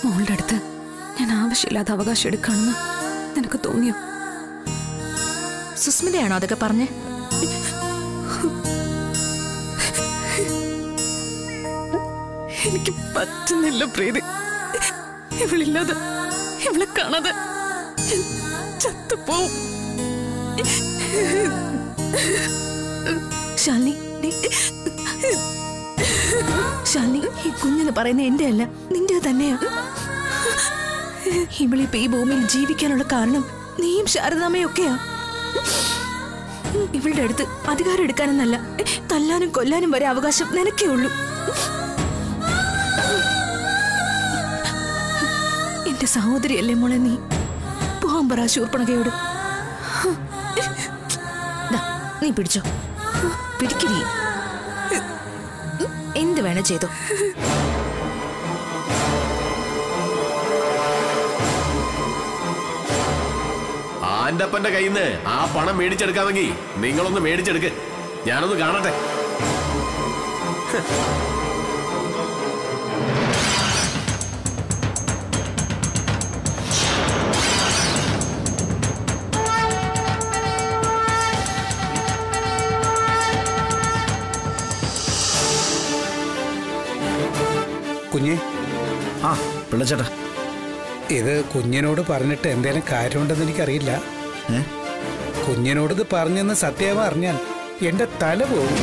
മോളുടെ അടുത്ത് ഞാൻ ആവശ്യമില്ലാതെ അവകാശം എടുക്കാണെന്ന് നിനക്ക് തോന്നിയോ? സുസ്മിതയാണോ അതൊക്കെ പറഞ്ഞേ? എനിക്ക് പറ്റുന്നില്ല പ്രീതി. ഇവളില്ലാതെ, ഇവളെ കാണാതെ ചത്തുപോവും. ശാലിനി, ശാലിനി, ഈ കുഞ്ഞെന്ന് പറയുന്ന എന്റെ അല്ല, നിന്റെ തന്നെയാ. ഇവളിപ്പോ ഈ ഭൂമിയിൽ ജീവിക്കാനുള്ള കാരണം നീയും ശാരദാമ്മയും ഒക്കെയാ. ഇവളുടെ അടുത്ത് അധികാരം എടുക്കാനെന്നല്ല, തല്ലാനും കൊല്ലാനും വരെ അവകാശം നിനക്കേ ഉള്ളൂ. എന്റെ സഹോദരിയല്ലേ മോളെ നീ? പോകാൻ പറ ശൂർപ്പണഖയോട്. നീ പിടിച്ചോ, പിടിക്കിരി, എന്ത് വേണ ചെയ്തോ. ആന്റപ്പന്റെ കയ്യിൽ നിന്ന് ആ പണം മേടിച്ചെടുക്കാമെങ്കിൽ നിങ്ങളൊന്ന് മേടിച്ചെടുക്ക്, ഞാനൊന്ന് കാണട്ടെ. കുഞ്ഞെ, ആ പിള്ളച്ചേട്ടാ, ഇത് കുഞ്ഞിനോട് പറഞ്ഞിട്ട് എന്തേലും കാര്യമുണ്ടെന്ന് എനിക്കറിയില്ല. കുഞ്ഞിനോടിത് പറഞ്ഞെന്ന് സത്യാവ അറിഞ്ഞാൽ എന്റെ തല പോകും.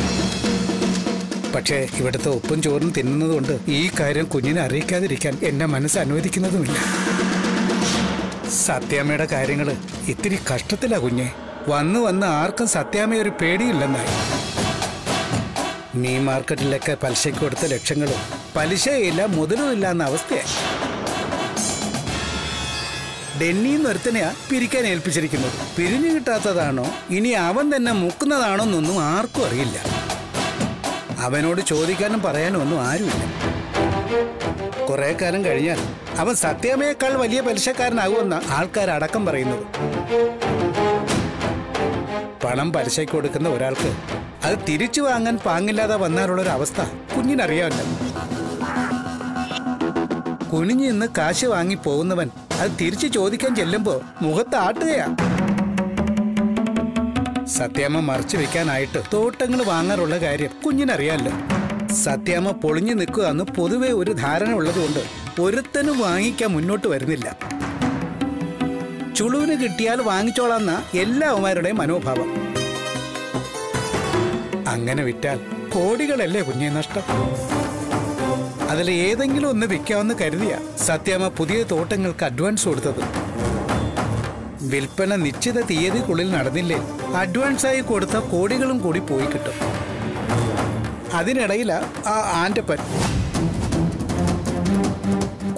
പക്ഷേ ഇവിടുത്തെ ഉപ്പും ചോറും തിന്നുന്നതുകൊണ്ട് ഈ കാര്യം കുഞ്ഞിനെ അറിയിക്കാതിരിക്കാൻ എന്റെ മനസ്സ് അനുവദിക്കുന്നതുമില്ല. സത്യാമ്മയുടെ കാര്യങ്ങള് ഇത്തിരി കഷ്ടത്തിലാ കുഞ്ഞെ. വന്ന് വന്ന് ആർക്കും സത്യാമ്മയൊരു പേടിയില്ലെന്നായി. മീൻ മാർക്കറ്റിലൊക്കെ പലിശയ്ക്ക് കൊടുത്ത ലക്ഷങ്ങളും പലിശയില്ല മുതലുമില്ല എന്ന അവസ്ഥയായി. ഡെന്നിന്ന് ഒരുത്തനെയാ പിരിക്കാൻ ഏൽപ്പിച്ചിരിക്കുന്നത്. പിരിഞ്ഞു കിട്ടാത്തതാണോ ഇനി അവൻ തന്നെ മുക്കുന്നതാണോ എന്നൊന്നും ആർക്കും അറിയില്ല. അവനോട് ചോദിക്കാനും പറയാനും ഒന്നും ആരുമില്ല. കുറെ കാലം കഴിഞ്ഞാൽ അവൻ സത്യാമ്മയേക്കാൾ വലിയ പലിശക്കാരനാകുമെന്ന ആൾക്കാരടക്കം പറയുന്നത്. പണം പലിശയ്ക്ക് കൊടുക്കുന്ന ഒരാൾക്ക് അത് തിരിച്ചു വാങ്ങാൻ പാങ്ങില്ലാതെ വന്നാലുള്ളൊരവസ്ഥ കുഞ്ഞിനറിയാമല്ലോ. കുനിഞ്ഞു നിന്ന് കാശ് വാങ്ങി പോകുന്നവൻ അത് തിരിച്ചു ചോദിക്കാൻ ചെല്ലുമ്പോ മുഖത്ത് ആട്ടുകയാ. സത്യാമ്മ മറച്ചു വെക്കാനായിട്ട് തോട്ടങ്ങൾ വാങ്ങാറുള്ള കാര്യം കുഞ്ഞിനറിയാമല്ലോ. സത്യാമ്മ പൊളിഞ്ഞു നിൽക്കുക എന്ന് പൊതുവെ ഒരു ധാരണ ഉള്ളതുകൊണ്ട് ഒരുത്തനും വാങ്ങിക്കാൻ മുന്നോട്ട് വരുന്നില്ല. ചുളുവിന് കിട്ടിയാൽ വാങ്ങിച്ചോളാന്ന എല്ലാവന്മാരുടെയും മനോഭാവം. അങ്ങനെ വിറ്റാൽ കോടികളല്ലേ കുഞ്ഞെ നഷ്ടം. അതിൽ ഏതെങ്കിലും ഒന്ന് വിൽക്കാമെന്ന് കരുതിയ സത്യാമ്മ പുതിയ തോട്ടങ്ങൾക്ക് അഡ്വാൻസ് കൊടുത്തത്. വിൽപ്പന നിശ്ചിത തീയതിക്കുള്ളിൽ നടന്നില്ലേ അഡ്വാൻസായി കൊടുത്ത കോടികളും കൂടി പോയി കിട്ടും. അതിനിടയിലാ ആ ആന്റപ്പൻ.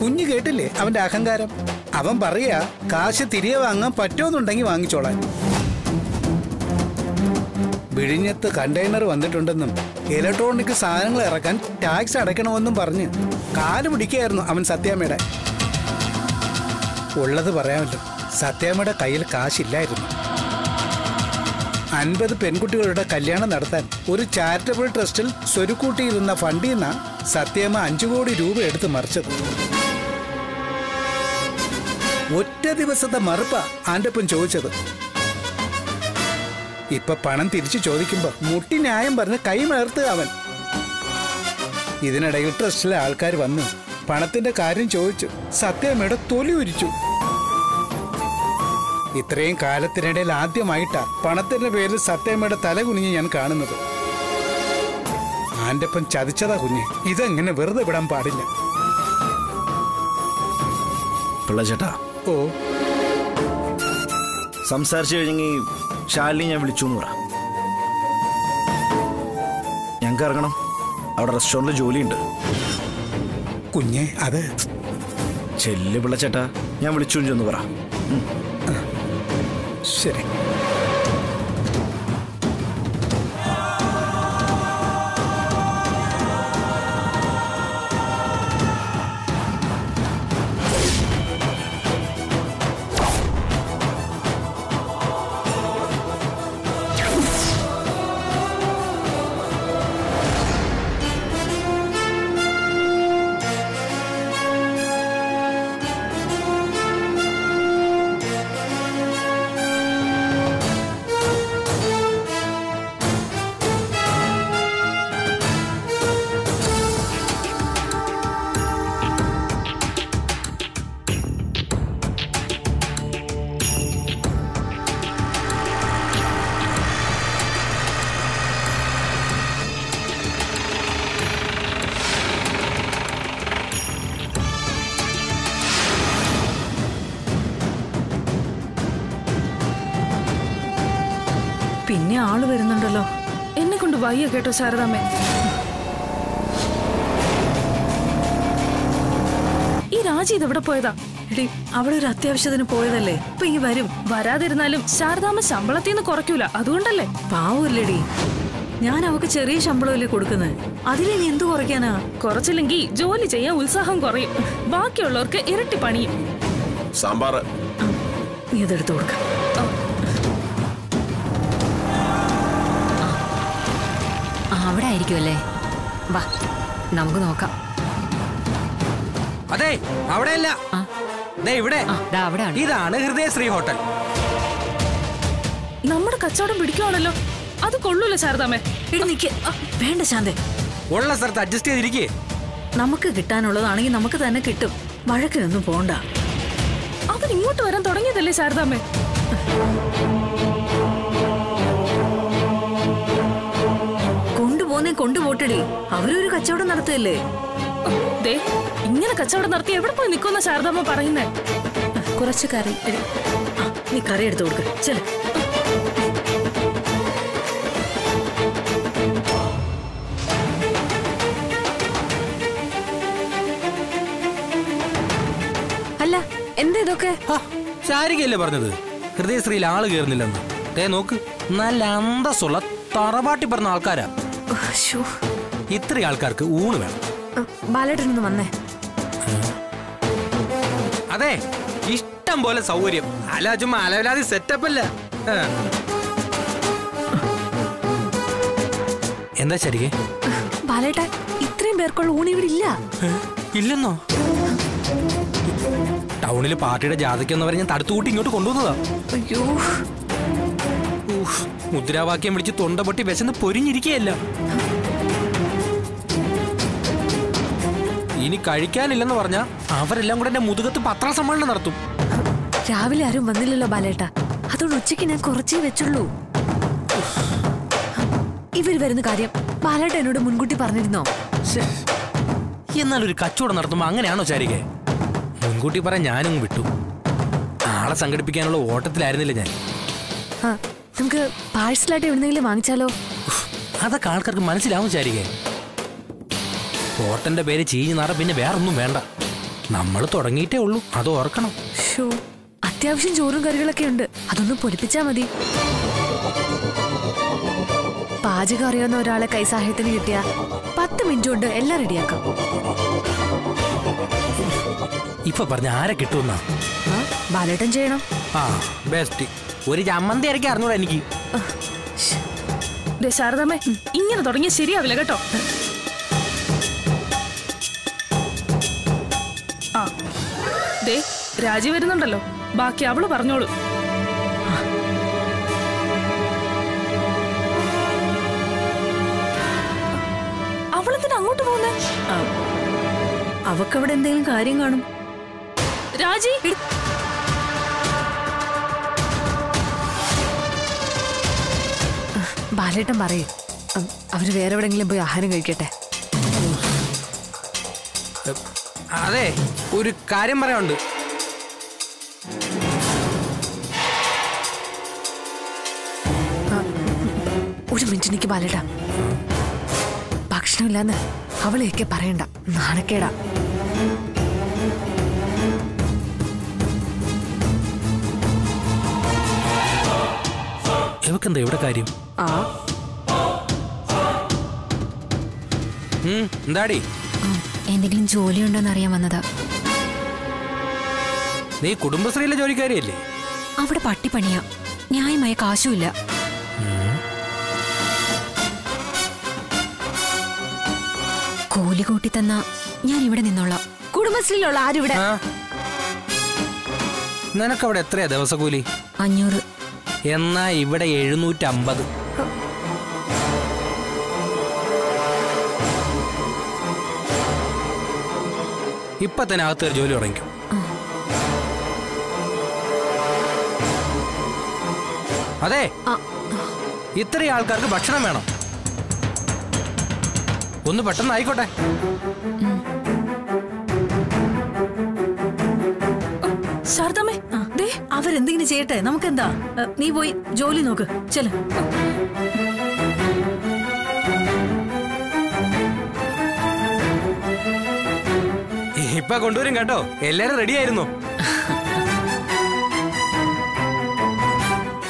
കുഞ്ഞു കേട്ടില്ലേ അവന്റെ അഹങ്കാരം? അവൻ പറയാ കാശ് തിരികെ വാങ്ങാൻ പറ്റുമെന്നുണ്ടെങ്കിൽ വാങ്ങിച്ചോളാൻ. വിഴിഞ്ഞത്ത് കണ്ടെയ്നർ വന്നിട്ടുണ്ടെന്നും ഇലക്ട്രോണിക് സാധനങ്ങൾ ഇറക്കാൻ ടാക്സ് അടയ്ക്കണമെന്നും പറഞ്ഞ് കാല് പിടിക്കുകയായിരുന്നു അവൻ സത്യാമ്മയുടെ. ഉള്ളത് പറയാമല്ലോ, സത്യാമ്മയുടെ കയ്യിൽ കാശില്ലായിരുന്നു. 50 പെൺകുട്ടികളുടെ കല്യാണം നടത്താൻ ഒരു ചാരിറ്റബിൾ ട്രസ്റ്റിൽ സ്വരുക്കൂട്ടിയിരുന്ന ഫണ്ടിൽ നിന്നാ സത്യാമ്മ 5 കോടി രൂപ എടുത്ത് മറിച്ചത്. ഒറ്റ ദിവസത്തെ മറുപ്പ ആന്റപ്പൻ ചോദിച്ചത്. ഇപ്പൊ പണം തിരിച്ചു ചോദിക്കുമ്പോ മുട്ടി ന്യായം പറഞ്ഞ് കൈമലർത്തുക അവൻ. ഇതിനിടയിൽ ട്രസ്റ്റിലെ ആൾക്കാർ വന്ന് പണത്തിന്റെ കാര്യം ചോദിച്ചു സത്യാമ്മയുടെ തൊലി ഉരിച്ചു. ഇത്രയും കാലത്തിനിടയിൽ ആദ്യമായിട്ടാ പണത്തിന്റെ പേരിൽ സത്യാമ്മയുടെ തല കുനിഞ്ഞ് ഞാൻ കാണുന്നത്. ആന്റപ്പൻ ചതിച്ചതാ കുഞ്ഞ്. ഇതെങ്ങനെ വെറുതെ വിടാൻ പാടില്ല. പിള്ളച്ചേട്ടാ, ഓ സംസാരിച്ചു കഴിഞ്ഞെങ്കിൽ ശാലിനി ഞാൻ വിളിച്ചു എന്ന് പറ. ഞങ്ങൾക്ക് ഇറങ്ങണം, അവിടെ റെസ്റ്റോറൻറ്റിൽ ജോലിയുണ്ട്. കുഞ്ഞെ അത് ചെല്ല് പിള്ളച്ചേട്ടാ, ഞാൻ വിളിച്ചു എന്ന് പറ. ശരി. പിന്നെ ആള് വരുന്നുണ്ടല്ലോ. എന്നെ കൊണ്ട് വയ്യ കേട്ടോ ശാരദാമ്മേ. ഈ രാജി ഇതെവിടെ പോയതാ? എടി, അവിടെ ഒരു അത്യാവശ്യത്തിന് പോയതല്ലേ, ഇപ്പൊ ഈ വരും. വരാതിരുന്നാലും ശാരദാമ്മ ശമ്പളത്തിൽ നിന്ന് കുറയ്ക്കൂല, അതുകൊണ്ടല്ലേ. പാവല്ലേടി, ഞാൻ അവക്ക് ചെറിയ ശമ്പളമല്ലേ കൊടുക്കുന്നത്, അതിലെ നീ എന്തു കുറയ്ക്കാനാ? കുറച്ചില്ലെങ്കിൽ ജോലി ചെയ്യാൻ ഉത്സാഹം കുറയും, ബാക്കിയുള്ളവർക്ക് ഇരട്ടി പണിയും. സാമ്പാർ നീ അതെടുത്ത് കൊടുക്ക. അവിടെ ആയിരിക്കുമല്ലേ, വാ നമുക്ക് നോക്കാം. അതെ, അവിടെയല്ല, ഇവിടെ. ഇതാണ് ഹൃദയശ്രീ ഹോട്ടൽ. നമ്മുടെ കച്ചവടം പിടിക്കുവാണല്ലോ, അത് കൊള്ളൂല ശാരദാമ്മേ. വേണ്ട ശാന്തേ, ഉള്ള സ്ഥലത്ത് അഡ്ജസ്റ്റ് ചെയ്തിരിക്കേ. നമുക്ക് കിട്ടാനുള്ളതാണെങ്കിൽ നമുക്ക് തന്നെ കിട്ടും, വഴക്കിനൊന്നും പോണ്ട. അവൻ ഇങ്ങോട്ട് വരാൻ തുടങ്ങിയതല്ലേ ശാരദാമ്മേ? കൊണ്ടുപോട്ടടി, അവരൊരു കച്ചവടം നടത്തുകയല്ലേ. ഇങ്ങനെ കച്ചവടം നടത്തി എവിടെ പോയി നിൽക്കുന്ന ശാരദാമ്മ പറയുന്നേ? കുറച്ച് കറി, നീ കറി എടുത്തു കൊടുക്ക. ചെല അല്ല, എന്താ ഇതൊക്കെ? ശാരികയല്ലേ പറഞ്ഞത് ഹൃദയശ്രീയിൽ ആള് കയറുന്നില്ലെന്ന്. നോക്ക്, നല്ല അന്തസ്സുള്ള തറവാട്ടി പറഞ്ഞ ആൾക്കാരാ. ഇത്രയും ആൾക്കാർക്ക് ഊണ് വേണം. ബാലേട്ടനൊന്ന് വന്നേ. അതെ, ഇഷ്ടം പോലെ സൗകര്യം. അല്ല ചുമ്മാ അലവലാതി സെറ്റപ്പ് അല്ല. എന്താ ശരികെ? ബാലേട്ട, ഇത്രയും പേർക്കുള്ള ഊണ് ഇവിടെ ഇല്ല. ഇല്ലെന്നോ? ടൗണില് പാർട്ടിയുടെ ജാഥയ്ക്കെന്ന് പറഞ്ഞ് ഞാൻ തടുത്തുകൂട്ടി ഇങ്ങോട്ട് കൊണ്ടുവന്നതാ. അയ്യോ, മുദ്രാവാക്യം വിളിച്ച് തൊണ്ട പൊട്ടി വിശന്ന് പൊരിഞ്ഞിരിക്കുകയല്ല. ഇനി കഴിക്കാനില്ലെന്ന് പറഞ്ഞാ അവരെല്ലാം കൂടെ എന്റെ മുതുകത്ത് പത്രസമ്മേളനം നടത്തും. രാവിലെ ആരും വന്നില്ലല്ലോ ബാലേട്ട, അതുകൊണ്ട് ഉച്ചയ്ക്ക് ഞാൻ കുറച്ചേ വെച്ചുള്ളൂ. ഇവര് വരുന്ന കാര്യം ബാലേട്ട എന്നോട് മുൻകൂട്ടി പറഞ്ഞിരുന്നോ? എന്നാൽ ഒരു കച്ചവടം നടത്തുമ്പോ അങ്ങനെയാണോ ചാരികെ? മുൻകൂട്ടി പറയാൻ ഞാനും വിട്ടു. ആളെ സംഘടിപ്പിക്കാനുള്ള ഓട്ടത്തിലായിരുന്നില്ല ഞാൻ. നമുക്ക് പാഴ്സലായിട്ട് എവിടെന്നെങ്കിലും വാങ്ങിച്ചാലോ? അതൊക്കെ ആൾക്കാർക്ക് മനസ്സിലാവും ചാരികെ. ഹോട്ടലിന്റെ പേര് ചീഞ്ഞ് നാറ, പിന്നെ വേറൊന്നും വേണ്ട. നമ്മൾ തുടങ്ങിയിട്ടേ ഉള്ളൂ, അത് ഓർക്കണം. അത്യാവശ്യം ചോറും കറികളൊക്കെ ഉണ്ട്, അതൊന്നും പൊടിപ്പിച്ചാ മതി. പാചകം അറിയാവുന്ന ഒരാളെ കൈസാഹ്യത്തിന് കിട്ടിയ 10 മിനിറ്റ് കൊണ്ട് എല്ലാം റെഡിയാക്കാം. ഇപ്പൊ പറഞ്ഞ ആരെ കിട്ടുമെന്നാ? ബാലേട്ടൻ ചെയ്യണം. ബെസ്റ്റ്. ഒരു ചമ്മന്തി അരക്കാൻ അറിഞ്ഞൂടാ എനിക്ക്. ശാരദാമ്മേ, ഇങ്ങനെ തുടങ്ങിയ ശരിയാവില്ല കേട്ടോ. രാജി വരുന്നുണ്ടല്ലോ, ബാക്കി അവള് പറഞ്ഞോളൂ. അവളെന്തിനാ അങ്ങോട്ട് പോകുന്നേ? അവക്കവിടെ എന്തെങ്കിലും കാര്യം കാണും. രാജി, ബാലേട്ടൻ പറയും, അവര് വേറെ എവിടെങ്കിലും പോയി ആഹാരം കഴിക്കട്ടെ. അതെ, ഒരു കാര്യം പറയാനുണ്ട്. ഒരു മിനിറ്റ് നിക്ക് ബാലേട്ട. ഭക്ഷണമില്ലാന്ന് അവളെയൊക്കെ പറയണ്ട, നാണക്കേടാ. ഇവക്കെന്താ ഇവിടെ കാര്യം? എന്താടി? എന്തെങ്കിലും ജോലി ഉണ്ടോന്ന് അറിയാൻ വന്നതാ. നീ കുടുംബശ്രീയിലെ ജോലിക്കാരിയല്ലേ? അവിടെ പട്ടിപ്പണിയാ, ന്യായമായ കാശുമില്ല. കൂലി കൂട്ടി തന്നാ ഞാൻ ഇവിടെ നിന്നോളാം. കുടുംബശ്രീയിലുള്ള ആരും ഇവിടെ. നിനക്കവിടെ എത്രയാ ദിവസക്കൂലി? 500. എന്നാ ഇവിടെ 750. ഇപ്പൊ തന്നെ അകത്ത് ജോലി തുടങ്ങിക്കും. അതെ, ഇത്രയും ആൾക്കാർക്ക് ഭക്ഷണം വേണം. ഒന്ന് പെട്ടെന്ന് ആയിക്കോട്ടെ. ശാരദാമ്മേ, അവരെന്തെങ്കിലും ചെയ്യട്ടെ, നമുക്കെന്താ? നീ പോയി ജോലി നോക്ക്, ചെല. ഇപ്പൊ കൊണ്ടുവരും കേട്ടോ, എല്ലാരും റെഡി ആയിരുന്നു.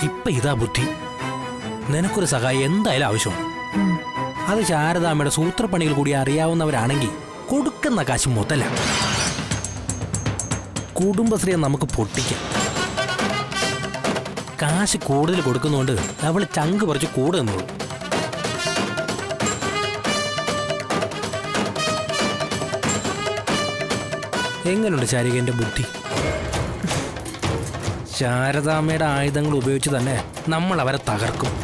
ഇപ്പൊ ഇതാ ബുദ്ധി, നിനക്കൊരു സഹായം എന്തായാലും ആവശ്യമാണ്. അത് ശാരദാമ്മയുടെ സൂത്രപ്പണികൾ കൂടി അറിയാവുന്നവരാണെങ്കിൽ കൊടുക്കുന്ന കാശ് മുതല. കുടുംബശ്രീയെ നമുക്ക് പൊട്ടിക്കാം. കാശ് കൂടുതൽ കൊടുക്കുന്നോണ്ട് അവള് ചങ്ക് പറിച്ച് കൂടെ നിന്നോളൂ. എങ്ങനെയുണ്ട് ശാരിക എന്റെ ബുദ്ധി? ശാരദാമ്മയുടെ ആയുധങ്ങൾ ഉപയോഗിച്ച് തന്നെ നമ്മൾ അവരെ തകർക്കും.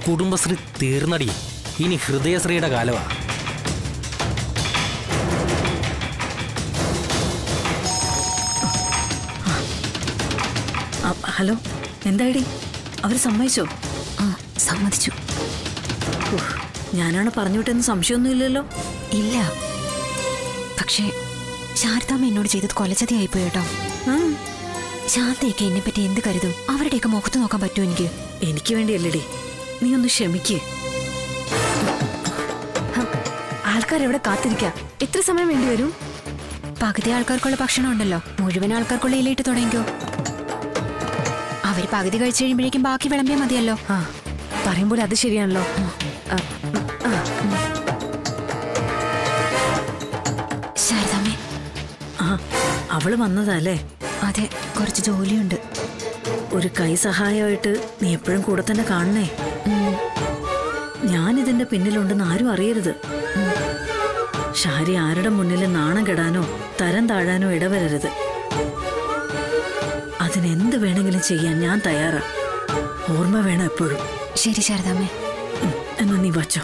കുടുംബശ്രീ തീർന്നടി, ഇനി ഹൃദയശ്രീയുടെ കാലമാ. ഹലോ, എന്തായിടി? അവർ സമ്മതിച്ചോ? സമ്മതിച്ചു. ഞാനാണ് പറഞ്ഞു വിട്ടെന്ന് സംശയമൊന്നുമില്ലല്ലോ? ഇല്ല, പക്ഷേ ശാരദാമ്മ എന്നോട് ചെയ്തത് കൊലച്ചതിയായിപ്പോയി കേട്ടോ. ശാന്തയൊക്കെ എന്നെ പറ്റി എന്ത് കരുതും? അവരുടെയൊക്കെ മുഖത്ത് നോക്കാൻ പറ്റുമോ എനിക്ക്? എനിക്ക് വേണ്ടിയല്ലേടി, നീ ഒന്ന് ക്ഷമിക്കേ. ആൾക്കാരെവിടെ കാത്തിരിക്ക? എത്ര സമയം വേണ്ടി വരും? പകുതി ആൾക്കാർക്കുള്ള ഭക്ഷണം ഉണ്ടല്ലോ, മുഴുവൻ ആൾക്കാർക്കുള്ള ഇലയിട്ട് തുടങ്ങിക്കോ. അവർ പകുതി കഴിച്ചു കഴിയുമ്പോഴേക്കും ബാക്കി വിളമ്പിയാൽ മതിയല്ലോ. പറയുമ്പോൾ അത് ശരിയാണല്ലോ. ശാരദാമ്മേ. അവള് വന്നതല്ലേ? അതെ, കുറച്ച് ജോലിയുണ്ട്. ഒരു കൈ സഹായമായിട്ട് നീ എപ്പോഴും കൂടെ തന്നെ കാണണേ. ഞാനിതിന്റെ പിന്നിലുണ്ടെന്ന് ആരും അറിയരുത്. ഷാരി ആരുടെ മുന്നിൽ നാണം കെടാനോ തരം താഴാനോ ഇടവരരുത്. അതിനെന്ത് വേണമെങ്കിലും ചെയ്യാൻ ഞാൻ തയ്യാറാ. ഓർമ്മ വേണം എപ്പോഴും. ശരി ശാരദാമ്മേ. എന്നാ നീ വച്ചോ.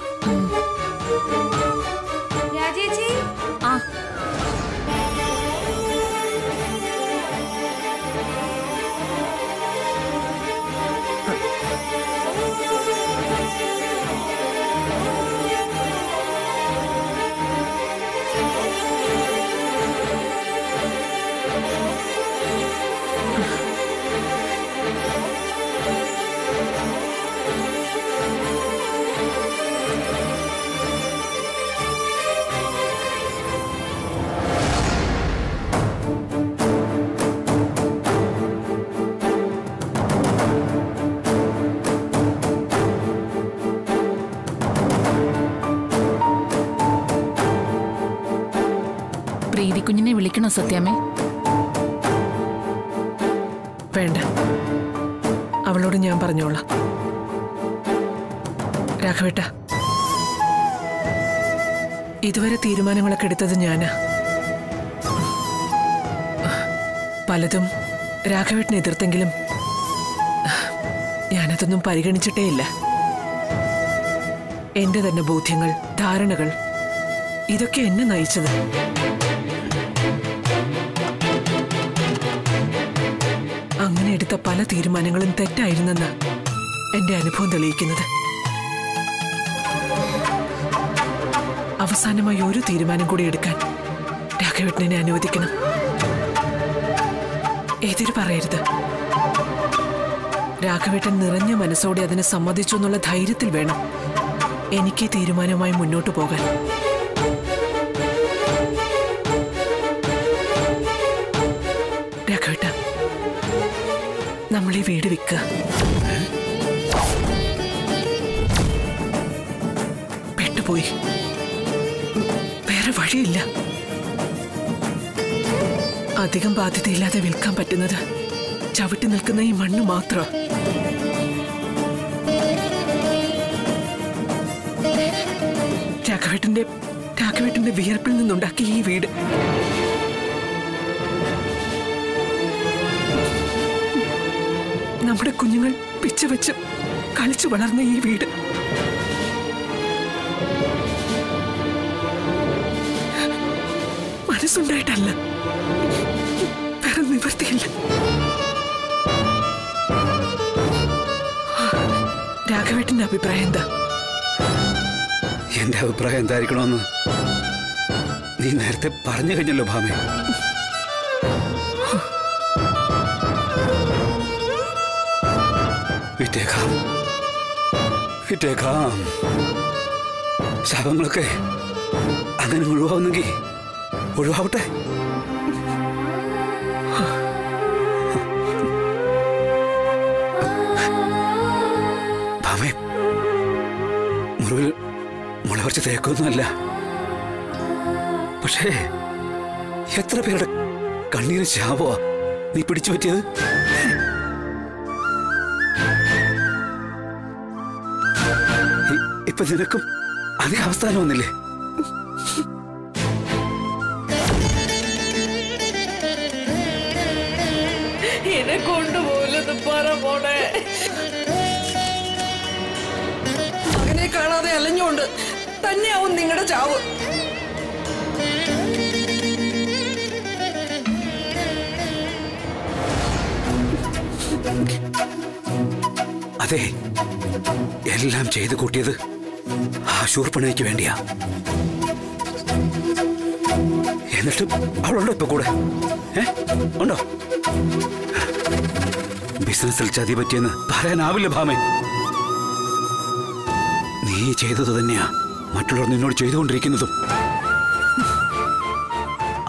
കുഞ്ഞിനെ വിളിക്കണോ സത്യാമ്മേ? വേണ്ട, അവളോട് ഞാൻ പറഞ്ഞോളാം. രാഘവേട്ട, ഇതുവരെ തീരുമാനങ്ങളൊക്കെ എടുത്തത് ഞാനാ. പലതും രാഘവേട്ടനെ എതിർത്തെങ്കിലും ഞാനതൊന്നും പരിഗണിച്ചിട്ടേയില്ല. എന്റെ തന്നെ ബോധ്യങ്ങൾ, ധാരണകൾ, ഇതൊക്കെ എന്നെ നയിച്ചത്. അങ്ങനെ എടുത്ത പല തീരുമാനങ്ങളും തെറ്റായിരുന്നെന്ന് എന്റെ അനുഭവം തെളിയിക്കുന്നത്. അവസാനമായി ഒരു തീരുമാനം കൂടി എടുക്കാൻ രാഘവേട്ടനെ അനുവദിക്കണം. എതിര് പറയരുത്. രാഘവേട്ടൻ നിറഞ്ഞ മനസ്സോടെ അതിനെ സമ്മതിച്ചു എന്നുള്ള ധൈര്യത്തിൽ വേണം എനിക്ക് തീരുമാനമായി മുന്നോട്ട് പോകാൻ. രാഘവേട്ട, നമ്മൾ ഈ വീട് വിൽക്കുക. പെട്ടുപോയി, വേറെ വഴിയില്ല. അധികം ബാധ്യതയില്ലാതെ വിൽക്കാൻ പറ്റുന്നത് ചവിട്ടി നിൽക്കുന്ന ഈ മണ്ണ് മാത്രം. രാഘവേട്ടന്റെ വിയർപ്പിൽ നിന്നുണ്ടാക്കിയ ഈ വീട് നമ്മുടെ കുഞ്ഞുങ്ങൾ പിച്ച വെച്ച് കളിച്ചു വളർന്ന ഈ വീട് മനസ്സുണ്ടായിട്ടല്ല, വേറെ നിവൃത്തിയില്ല. രാഘവേട്ടന്റെ അഭിപ്രായം എന്താ? എന്റെ അഭിപ്രായം എന്തായിരിക്കണമെന്ന് നീ നേരത്തെ പറഞ്ഞു കഴിഞ്ഞല്ലോ ഭാമേ. വിറ്റേക്കാം വിറ്റേക്കാം. ശാപങ്ങളൊക്കെ അങ്ങനെ ഒഴിവാവുന്നെങ്കിൽ ഒഴിവാവട്ടെ. ഭാമേ, മുറിവിൽ മുള കുറച്ച് തേക്കൊന്നുമല്ല. പക്ഷേ എത്ര പേരുടെ കണ്ണീര് ശാപമാ നീ പിടിച്ചു പറ്റിയത്. ഇപ്പൊ നിനക്കും അതേ അവസ്ഥാനം വന്നില്ലേ? എന്നെ കൊണ്ടുപോലെന്ന് പറ മോളെ. മകനെ കാണാതെ അലഞ്ഞോണ്ട് തന്നെയാവും നിങ്ങളുടെ ചാവ്. അതെ, എല്ലാം ചെയ്തു കൂട്ടിയത് ആ ശൂർപ്പണയ്ക്ക് വേണ്ടിയാ. എന്നിട്ട് അവളുണ്ടോ ഇപ്പൊ കൂടെ? ഉണ്ടോ? ബിസിനസ്സിൽ ചതി പറ്റിയെന്ന് പറയാനാവില്ല ഭാമേ. നീ ചെയ്തത് തന്നെയാ മറ്റുള്ളവർ നിന്നോട് ചെയ്തുകൊണ്ടിരിക്കുന്നതും.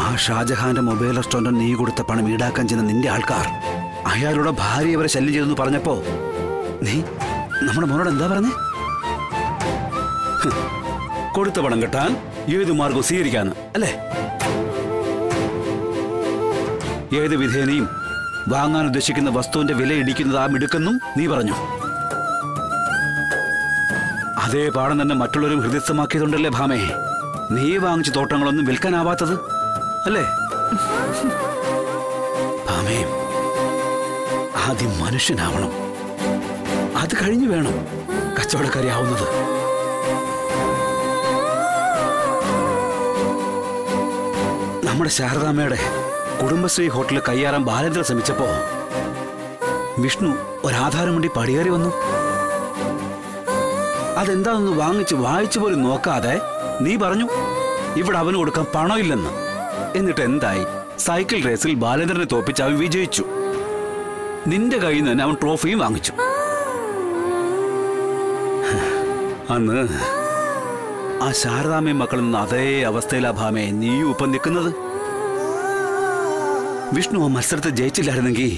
ആ ഷാജഹാന്റെ മൊബൈൽ റെസ്റ്റോറന്റ് നീ കൊടുത്ത പണം ഈടാക്കാൻ ചെന്ന നിന്റെ ആൾക്കാർ അയാളുടെ ഭാര്യ അവരെ ശല്യം ചെയ്തെന്ന് പറഞ്ഞപ്പോ നീ നമ്മുടെ മോനോട് എന്താ പറഞ്ഞേ? കൊടുത്ത പണം കിട്ടാൻ ഏത് മാർഗവും സ്വീകരിക്കാന്ന് അല്ലേ? ഏത് വിധേനയും വാങ്ങാൻ ഉദ്ദേശിക്കുന്ന വസ്തുവിന്റെ വില ഇടിക്കുന്നത് ആ മിടുക്കെന്നും നീ പറഞ്ഞു. അതേ പാഠം തന്നെ മറ്റുള്ളവരും ഹൃദയസ്ഥമാക്കിയതുകൊണ്ടല്ലേ ഭാമേ നീ വാങ്ങിച്ച തോട്ടങ്ങളൊന്നും വിൽക്കാനാവാത്തത് അല്ലേ? ഭാമേ, ആദ്യം മനുഷ്യനാവണം. അത് കഴിഞ്ഞു വേണം കച്ചവടക്കാരിയാവുന്നത്. നമ്മുടെ ശാരദാമ്മയുടെ കുടുംബശ്രീ ഹോട്ടലിൽ കയ്യേറാൻ ബാലേന്ദ്രൻ ശ്രമിച്ചപ്പോ വിഷ്ണു ഒരാധാരം വേണ്ടി പടിയേറി വന്നു. അതെന്താണെന്ന് വായിച്ചു പോലും നോക്കാതെ നീ പറഞ്ഞു ഇവിടെ അവന് കൊടുക്കാൻ പണമില്ലെന്ന്. എന്നിട്ട് എന്തായി? സൈക്കിൾ റേസിൽ ബാലേന്ദ്രനെ തോപ്പിച്ച് അവൻ വിജയിച്ചു. നിന്റെ കയ്യിൽ നിന്ന് അവൻ ട്രോഫിയും വാങ്ങിച്ചു. അന്ന് ആ ശാരദാമ്മയും മക്കളിൽ നിന്ന് അതേ അവസ്ഥയിലാ ഭാമേ നീയും ഇപ്പം നിൽക്കുന്നത്. വിഷ്ണു ആ മത്സരത്തിൽ ജയിച്ചില്ലായിരുന്നെങ്കിൽ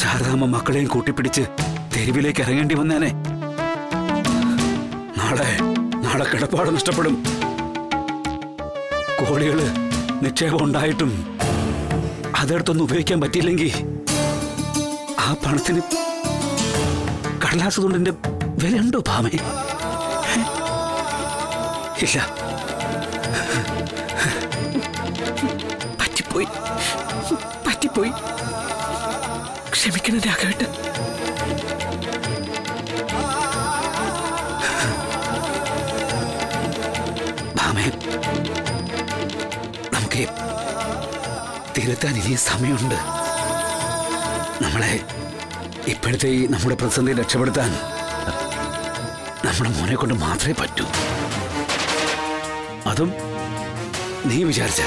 ശാരദാമ്മ മക്കളെയും കൂട്ടിപ്പിടിച്ച് തെരുവിലേക്ക് ഇറങ്ങേണ്ടി വന്നേനെ. നാളെ കിടപ്പാട് നഷ്ടപ്പെടും. കോടികള് നിക്ഷേപം ഉണ്ടായിട്ടും അതെടുത്തൊന്നും ഉപയോഗിക്കാൻ പറ്റിയില്ലെങ്കിൽ ആ പണത്തിന് കടലാസ് തുണ്ടിന്റെ വിലയുണ്ടോ ഭാമേ? ഇല്ല. പറ്റിപ്പോയി. ക്ഷമിക്കണം രാഘവേട്ടൻ. ഭാമേ, നമുക്ക് തിരുത്താൻ ഇനി സമയമുണ്ട്. നമ്മളെ ഇപ്പോഴത്തെ ഈ നമ്മുടെ പ്രതിസന്ധി രക്ഷപ്പെടുത്താൻ നമ്മുടെ മോനെ കൊണ്ട് മാത്രമേ പറ്റൂ. അതും നീ വിചാരിച്ച.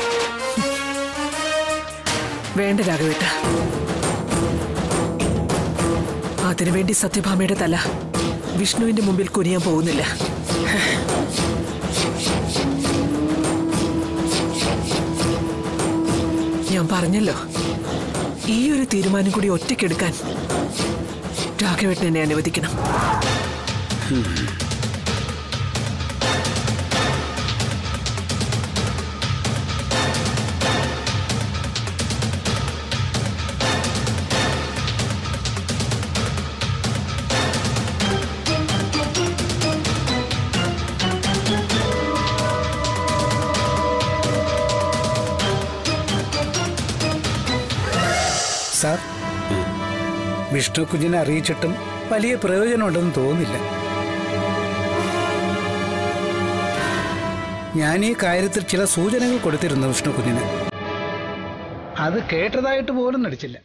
വേണ്ട രാഘവേട്ട, അതിനുവേണ്ടി സത്യഭാമയുടെ തല വിഷ്ണുവിന്റെ മുമ്പിൽ കുനിയാൻ പോകുന്നില്ല. ഞാൻ പറഞ്ഞല്ലോ, ഈ ഒരു തീരുമാനം കൂടി ഒറ്റയ്ക്കെടുക്കാൻ രാഘവേട്ടൻ എന്നെ അനുവദിക്കണം. സാർ, വിഷ്ണു കുഞ്ഞിനെ അറിയിച്ചിട്ടും വലിയ പ്രയോജനമുണ്ടെന്ന് തോന്നുന്നില്ല. ഞാൻ ഈ കാര്യത്തിൽ ചില സൂചനകൾ കൊടുത്തിരുന്നു വിഷ്ണു കുഞ്ഞിന്. അത് കേട്ടതായിട്ട് പോലും നടിച്ചില്ല.